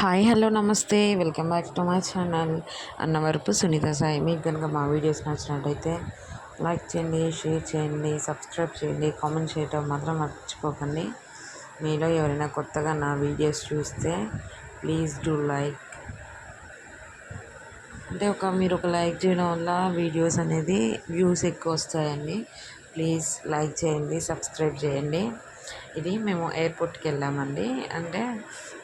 Hi hello నమస్తే welcome back to my channel Annavarapu Sunitha Sai. మీకు కనుక మా వీడియోస్ నచ్చినట్టయితే లైక్ చేయండి, షేర్ చేయండి, సబ్స్క్రైబ్ చేయండి, కామెంట్ చేయటం మాత్రం మర్చిపోకండి. మీలో ఎవరైనా కొత్తగా నా వీడియోస్ చూస్తే ప్లీజ్ డూ లైక్. అంటే మీరు ఒక లైక్ చేయడం వల్ల వీడియోస్ అనేది వ్యూస్ ఎక్కువ వస్తాయండి. ప్లీజ్ లైక్ చేయండి, సబ్స్క్రైబ్ చేయండి. ఇది మేము ఎయిర్పోర్ట్కి వెళ్ళామండి. అంటే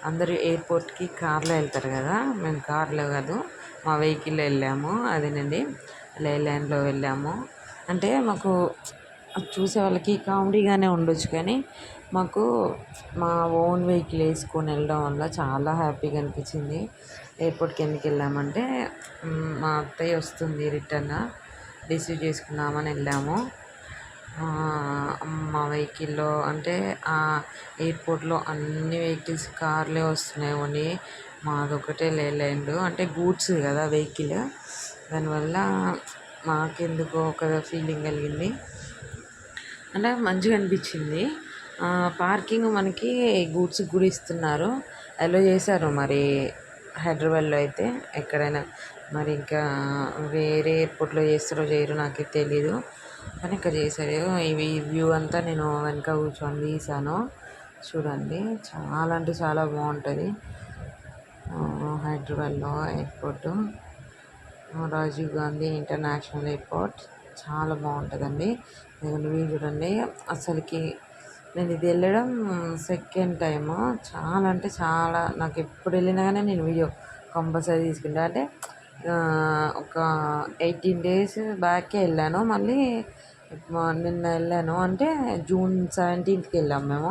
అందరూ ఎయిర్పోర్ట్కి కార్లో వెళ్తారు కదా, మేము కార్లో కాదు మా వెహికల్లో వెళ్ళాము. అదేనండి లైలాండ్లో వెళ్ళాము. అంటే మాకు చూసే వాళ్ళకి కామెడీగానే ఉండొచ్చు, కానీ మాకు మా ఓన్ వెహికల్ వేసుకొని వెళ్ళడం వల్ల చాలా హ్యాపీగా అనిపించింది. ఎయిర్పోర్ట్కి ఎందుకు వెళ్ళామంటే మా అత్తయ్య వస్తుంది రిటర్న్, రిసీవ్ చేసుకుందామని వెళ్ళాము. మా వెహికల్లో అంటే ఎయిర్పోర్ట్లో అన్ని వెహికల్స్ కార్లే వస్తున్నాయి, ఓన్లీ మాదొకటే లేలాండ్. అంటే గూడ్స్ కదా వెహికల్, దానివల్ల మాకెందుకో ఒక ఫీలింగ్ కలిగింది. అంటే మంచిగా అనిపించింది. పార్కింగ్ మనకి గూడ్స్కి కూడా ఇస్తున్నారు, అలో చేశారు. మరి హైదరాబాద్లో అయితే ఎక్కడైనా, మరి ఇంకా వేరే ఎయిర్పోర్ట్లో చేస్తారో చేయరో నాకు తెలీదు, కానీ ఇక్కడ చేశారు. ఇవి వ్యూ అంతా నేను వెనక కూర్చొని తీసాను. చూడండి, చాలా అంటే చాలా బాగుంటుంది. హైదరాబాద్లో airport Rajiv Gandhi international airport చాలా బాగుంటుందండి. వ్యూ చూడండి. అసలుకి నేను ఇది వెళ్ళడం సెకండ్ టైము. చాలా అంటే చాలా, నాకు ఎప్పుడు వెళ్ళినా కానీ నేను వీడియో కంపల్సరీ తీసుకుంటా. అంటే ఒక 18 days బ్యాకే వెళ్ళాను. మళ్ళీ నిన్న వెళ్ళాను, అంటే June 17th వెళ్ళాము మేము.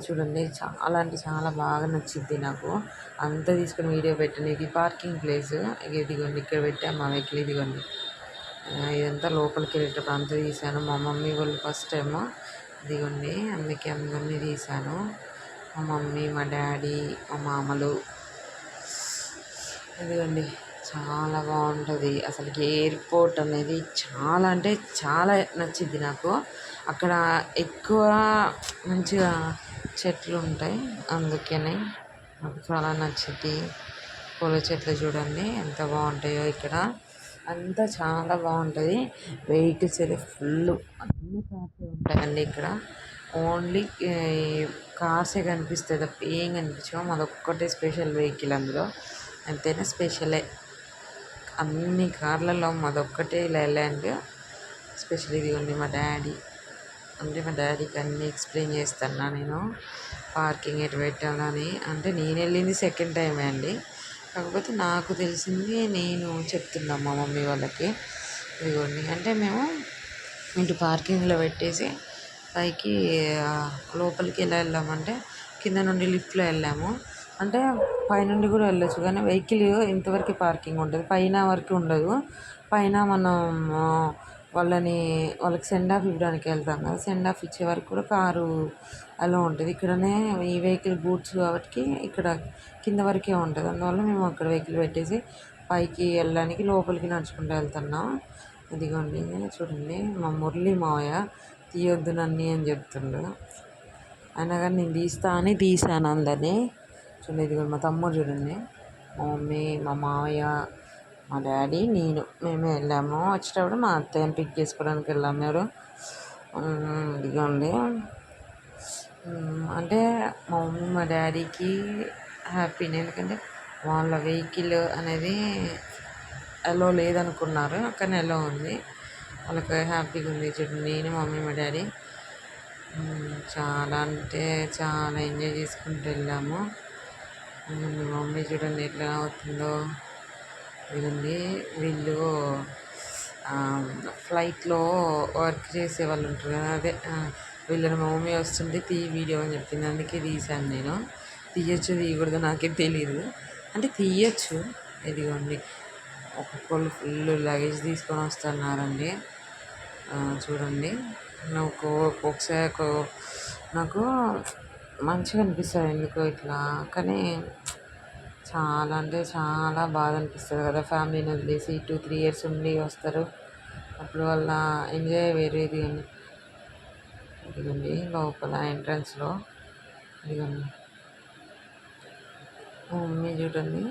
చూడండి, చాలా అంటే చాలా బాగా నచ్చింది నాకు. అంతా తీసుకుని వీడియో పెట్టండి. ఇది పార్కింగ్ ప్లేస్. ఇదిగోండి, ఇక్కడ పెట్టాము మా వెహికల్. ఇదిగోండి, ఇదంతా లోపలికి వెళ్ళేటప్పుడు అంతా తీసాను. మా మమ్మీ వాళ్ళు ఫస్ట్ టైము. ఇదిగోండి, అందుకే అందరినీ తీసాను. మా మమ్మీ, మా డాడీ, మా మామలు. ఇదిగోండి, చాలా బాగుంటుంది అసలుకి. ఎయిర్పోర్ట్ అనేది చాలా అంటే చాలా నచ్చింది నాకు. అక్కడ ఎక్కువ మంచిగా చెట్లు ఉంటాయి, అందుకనే నాకు చాలా నచ్చింది. పూల చెట్లు చూడండి ఎంత బాగుంటాయో. ఇక్కడ అంతా చాలా బాగుంటుంది. వెహికల్స్ అయితే ఫుల్ అన్ని కార్సే ఉంటాయండి ఇక్కడ. ఓన్లీ కార్సే కనిపిస్తుంది తప్ప ఏం కనిపించవు. మాదొక్కటే స్పెషల్ వెహికల్, అందులో ఎంతైనా స్పెషలే. అన్ని కార్లలో మాదొక్కటే లేలాండ్ స్పెషల్. ఇదిగోండి మా డాడీ, అంటే మా డాడీకి అన్నీ ఎక్స్ప్లెయిన్ చేస్తున్నా నేను, పార్కింగ్ ఎటు పెట్టాలని. అంటే నేను వెళ్ళింది సెకండ్ టైమే అండి, కాకపోతే నాకు తెలిసింది నేను చెప్తున్నా మా మమ్మీ వాళ్ళకి. ఇదిగోండి, అంటే మేము ఇటు పార్కింగ్లో పెట్టేసి పైకి లోపలికి ఎలా వెళ్ళామంటే కింద నుండి లిఫ్ట్లో వెళ్ళాము. అంటే పైనుండి కూడా వెళ్ళొచ్చు, కానీ వెహికల్ ఇంతవరకు పార్కింగ్ ఉంటుంది, పైన వరకు ఉండదు. పైన మనం వాళ్ళకి సెండ్ ఆఫ్ ఇవ్వడానికి వెళ్తాం కదా, సెండ్ ఆఫ్ ఇచ్చే వరకు కూడా కారు అలా ఉంటుంది. ఇక్కడనే ఈ వెహికల్ గూడ్స్ కాబట్టి ఇక్కడ కింద వరకే ఉంటుంది. అందువల్ల మేము అక్కడ వెహికల్ పెట్టేసి పైకి వెళ్ళడానికి లోపలికి నడుచుకుంటూ వెళ్తున్నాం. ఇదిగోండి చూడండి, మా మురళి మావయ్య తీయొద్దు నన్ను అని చెప్తుండు, అయినా కానీ నేను తీస్తా అని తీసాను అందరినీ. చూడండి, ఇదిగోండి మా తమ్ముడు చూడండి, మా మమ్మీ, మా మావయ్య, మా డాడీ, నేను, మేమే వెళ్ళాము. వచ్చేటప్పుడు మా అత్తయ్యని పిక్ చేసుకోవడానికి వెళ్ళాము ఎవరు. ఇదిగోండి, అంటే మా మమ్మీ మా డాడీకి హ్యాపీనే, ఎందుకంటే వాళ్ళ వెహికల్ అనేది అలో లేదనుకున్నారు, కానీ అలో ఉంది. వాళ్ళకి హ్యాపీగా ఉంది. చూడండి, నేను, మమ్మీ, మా డాడీ చాలా అంటే చాలా ఎంజాయ్ చేసుకుంటూ వెళ్ళాము. మా మమ్మీ చూడండి ఎట్లా అవుతుందో. ఇదండి, వీళ్ళు ఫ్లైట్లో వర్క్ చేసే వాళ్ళు ఉంటారు కదా, అదే వీళ్ళని మా మమ్మీ వస్తుంటే వీడియో అని చెప్పింది, అందుకే తీశాను నేను. తీయచ్చు తీయకూడదు నాకేం తెలియదు, అంటే తీయచ్చు. ఇదిగోండి, ఒక్కొక్కళ్ళు ఫుల్ లగేజ్ తీసుకొని వస్తున్నారండి. చూడండి, నాకు ఒక్కొక్కసారి నాకు మంచిగా అనిపిస్తుంది ఎందుకో ఇట్లా, కానీ చాలా అంటే చాలా బాధ అనిపిస్తుంది కదా, ఫ్యామిలీని వదిలేసి 2-3 years ఉండి వస్తారు, అప్పుడు వాళ్ళ ఎంజాయ్ వేరేది. అని ఇదిగోండి లోపల ఎంట్రన్స్లో, ఇదిగోండి మా మమ్మీ చూడండి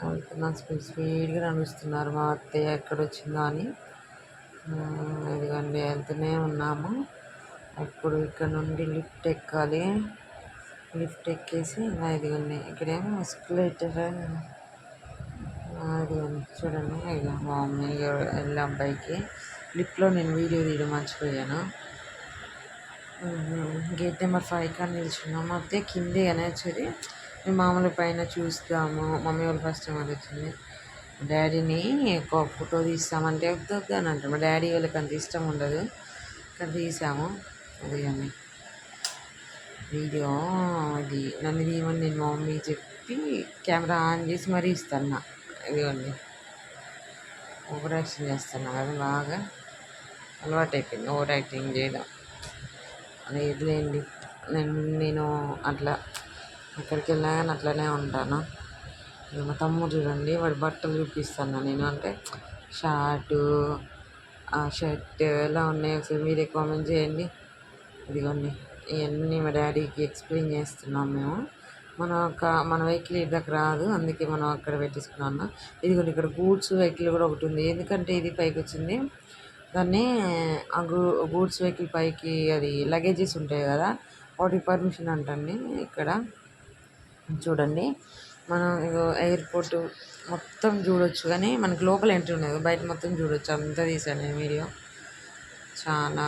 వెళ్తున్నాను, స్పీడ్గా నడుస్తున్నారు. మా అత్తయ్య ఎక్కడొచ్చిందో అని ఇదిగోండి వెళ్తూనే ఉన్నాము. ఇప్పుడు ఇక్కడ నుండి లిఫ్ట్ ఎక్కాలి. లిఫ్ట్ ఎక్కేసి ఇదిగోండి ఇక్కడేమో ఎస్కలేటర్ ఇదిగోండి చూడండి. ఇక మా మమ్మీ వెళ్ళాం పైకి. లిఫ్ట్లో నేను వీడియో తీయడం మర్చిపోయాను. గేట్ నెంబర్ 5 కానీ నిల్చున్నాము. అయితే కిందే అని వచ్చేది మేము మామూలు పైన చూస్తాము. మమ్మీ వాళ్ళు ఫస్ట్ టైం అది వచ్చింది. డాడీని ఒక ఫోటో తీస్తామంటే వద్దు అని అంటారు. మా డాడీ వాళ్ళకి అంత ఇష్టం ఉండదు, కానీ తీసాము. అదిగండి వీడియో. అది నన్ను తీయమని నేను మా మమ్మీ చెప్పి కెమెరా ఆన్ చేసి మరీ ఇస్తాను. ఇదిగోండి ఓవర్ యాక్షన్ చేస్తున్నా కదా, బాగా అలవాటు అయిపోయింది ఓవర్ యాక్టింగ్ చేయడం. లేదులేండి, నేను అట్లా ఎక్కడికి వెళ్ళినా కానీ అట్లనే ఉంటాను. మా తమ్ముడు చూడండి, వాడి బట్టలు చూపిస్తాను నేను. అంటే షర్ట్ ఎలా ఉన్నాయి ఒకసారి మీరే కామెంట్ చేయండి. ఇదిగోండి ఇవన్నీ మా డాడీకి ఎక్స్ప్లెయిన్ చేస్తున్నాం మేము. మన వెహికల్ ఇక్కడికి రాదు, అందుకే మనం అక్కడ పెట్టేసుకున్నాం. ఇదిగోండి ఇక్కడ గూడ్స్ వెహికల్ కూడా ఒకటి ఉంది. ఎందుకంటే ఇది పైకి వచ్చింది, దాన్ని ఆ గూడ్స్ వెహికల్ పైకి అది లగేజెస్ ఉంటాయి కదా, వాటికి పర్మిషన్ అంటండి. ఇక్కడ చూడండి మనం ఎయిర్పోర్ట్ మొత్తం చూడొచ్చు, కానీ మనకి లోపల ఎంట్రీ ఉండదు, బయట మొత్తం చూడొచ్చు. అంతా తీసాను నేను వీడియో. చాలా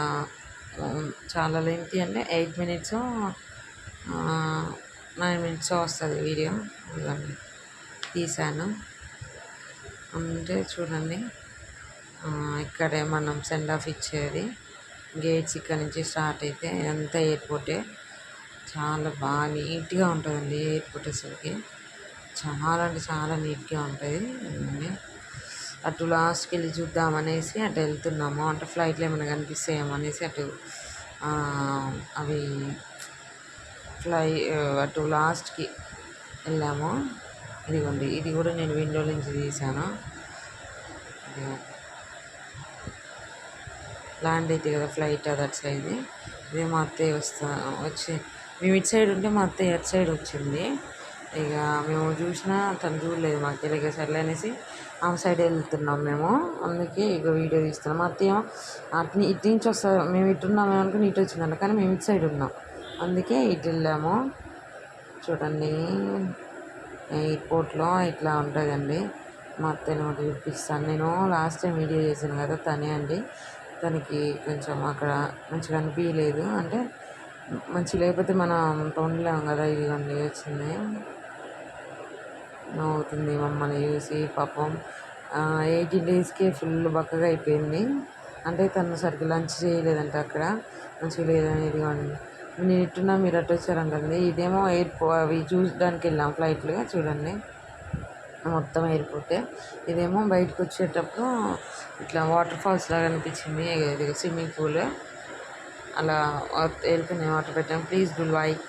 చాలా లెంతీ, అంటే 8 minutes 9 minutes వస్తుంది వీడియో. ఇవన్నీ తీసాను. అంటే చూడండి ఇక్కడే మనం సెండ్ ఆఫ్ ఇచ్చేది. గేట్స్ ఇక్కడ నుంచి స్టార్ట్ అయితే అంతా ఎయిర్పోర్టే. చాలా బాగా నీట్గా ఉంటుందండి ఎయిర్పోర్ట్. అసలుకి చాలా అంటే చాలా నీట్గా ఉంటుంది. అటు లాస్ట్కి వెళ్ళి చూద్దామనేసి అటు వెళ్తున్నాము. అంటే ఫ్లైట్లో ఏమైనా కనిపిస్తాయేమో అనేసి అటు అవి అటు లాస్ట్కి వెళ్ళాము. ఇదిగోండి ఇది కూడా నేను విండో నుంచి తీసాను. ల్యాండ్ అయితే కదా ఫ్లైట్ అదర్ సైడ్. ఇదే మా అత్తయ్య వచ్చి మేము ఇటు సైడ్ ఉంటే మా అత్తయ్య అటు సైడ్ వచ్చింది. ఇక మేము చూసినా తను చూడలేదు, మాకు తెలియక సర్లే అనేసి ఆమె సైడ్ వెళ్తున్నాం మేము. అందుకే ఇక వీడియో తీస్తున్నాం. మా అత్తయ్య ఇటు నుంచి వస్తాం, మేము ఇటు ఉన్నాము అనుకుని ఇటు వచ్చిందంట, కానీ మేము ఇటు సైడ్ ఉన్నాం, అందుకే ఇటు వెళ్ళాము. చూడండి ఎయిర్పోర్ట్లో ఇట్లా ఉంటుందండి. మా అత్తయ్యని ఒకటి చూపిస్తాను. నేను లాస్ట్ టైం వీడియో చేశాను కదా, తనే అండి. తనకి కొంచెం అక్కడ మంచిగా అనిపించలేదు, అంటే మంచి లేకపోతే మనం ఉండలేము కదా. ఇదిగోండి వచ్చింది, నవ్వుతుంది మమ్మల్ని చూసి. పాపం 18 daysకే ఫుల్ బక్కగా అయిపోయింది. అంటే తను సరిగ్గా లంచ్ చేయలేదంట అక్కడ, మంచిగా లేదని. ఇదిగోండి నేను ఇట్టున్నా మీరు అటు వచ్చారంటుంది. ఇదేమో అవి చూడడానికి వెళ్ళాం ఫ్లైట్లుగా. చూడండి మొత్తం ఎయిర్పోర్టే. ఇదేమో బయటకు వచ్చేటప్పుడు ఇట్లా వాటర్ ఫాల్స్ లాగా అనిపించింది. ఇది స్విమ్మింగ్ పూల్ అలా వెళ్తున్నాయి వాటర్ పెట్టాం. Please do like.